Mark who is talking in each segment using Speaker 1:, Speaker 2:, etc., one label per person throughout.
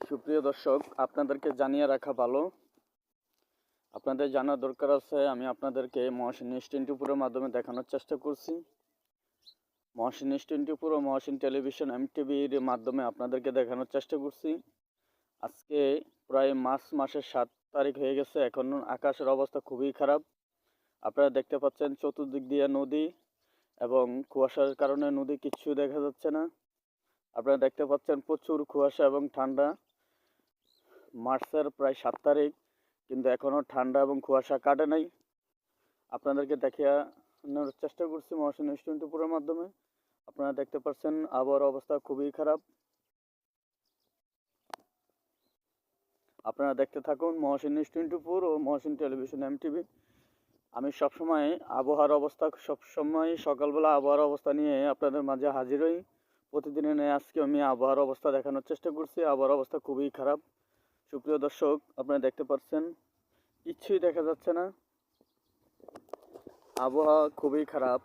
Speaker 1: সুপ্রিয় দর্শক, আপনাদেরকে জানিয়ে রাখা ভালো। আপনাদের জানার দরকার আছে। আমি আপনাদেরকে মহসিন নিউজ 24-এর মাধ্যমে দেখানোর চেষ্টা করছি। মহসিন নিউজ 24 ও মহসিন টেলিভিশন MTVর মাধ্যমে আপনাদেরকে দেখানোর চেষ্টা করছি। আজকে প্রায় মার্চ মাসের 7 তারিখ হয়ে গেছে। এখন আকাশের অবস্থা খুবই খারাপ। আপনারা দেখতে পাচ্ছেন চতুর্দিক দিয়ে নদী এবং কুয়াশার কারণে নদী কিচ্ছু দেখা যাচ্ছে না। আপনারা দেখতে পাচ্ছেন প্রচুর কুয়াশা এবং ঠান্ডা। মার্চের প্রায় 7 তারিখ, কিন্তু এখনও ঠান্ডা এবং কুয়াশা কাটে নাই। আপনাদেরকে দেখানোর চেষ্টা করছি মহসিন নিউজ 24-এর মাধ্যমে। আপনারা দেখতে পাচ্ছেন আবহাওয়ার অবস্থা খুবই খারাপ। আপনারা দেখতে থাকুন মহসিন নিউজ 24 ও মহসিন টেলিভিশন MTV। আমি সবসময় আবহাওয়ার অবস্থা সকালবেলা আবহাওয়ার অবস্থা নিয়ে আপনাদের মাঝে হাজির হই। প্রতিদিনের ন্যায় আজকে আমি আবহাওয়ার অবস্থা দেখানোর চেষ্টা করছি। আবহাওয়ার অবস্থা খুবই খারাপ। সুপ্রিয় দর্শক, আপনারা দেখতে পাচ্ছেন কিচ্ছুই দেখা যাচ্ছে না। আবহাওয়া খুবই খারাপ।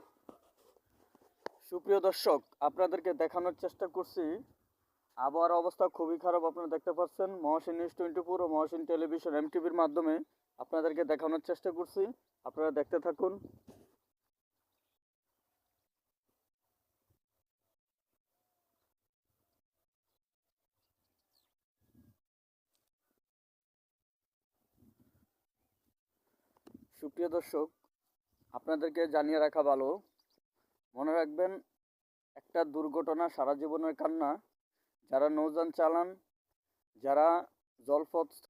Speaker 1: সুপ্রিয় দর্শক, আপনাদেরকে দেখানোর চেষ্টা করছি আবহাওয়ার অবস্থা খুবই খারাপ। আপনারা দেখতে পাচ্ছেন মহসিন নিউজ 24 ও মহসিন টেলিভিশন MTVর মাধ্যমে আপনাদেরকে দেখানোর চেষ্টা করছি। আপনারা দেখতে থাকুন। সুপ্রিয় দর্শক, আপনাদেরকে জানিয়ে রাখা ভালো। মনে রাখবেন, একটা দুর্ঘটনা সারা জীবনের কান্না। যারা নৌযান চালান, যারা জলপথ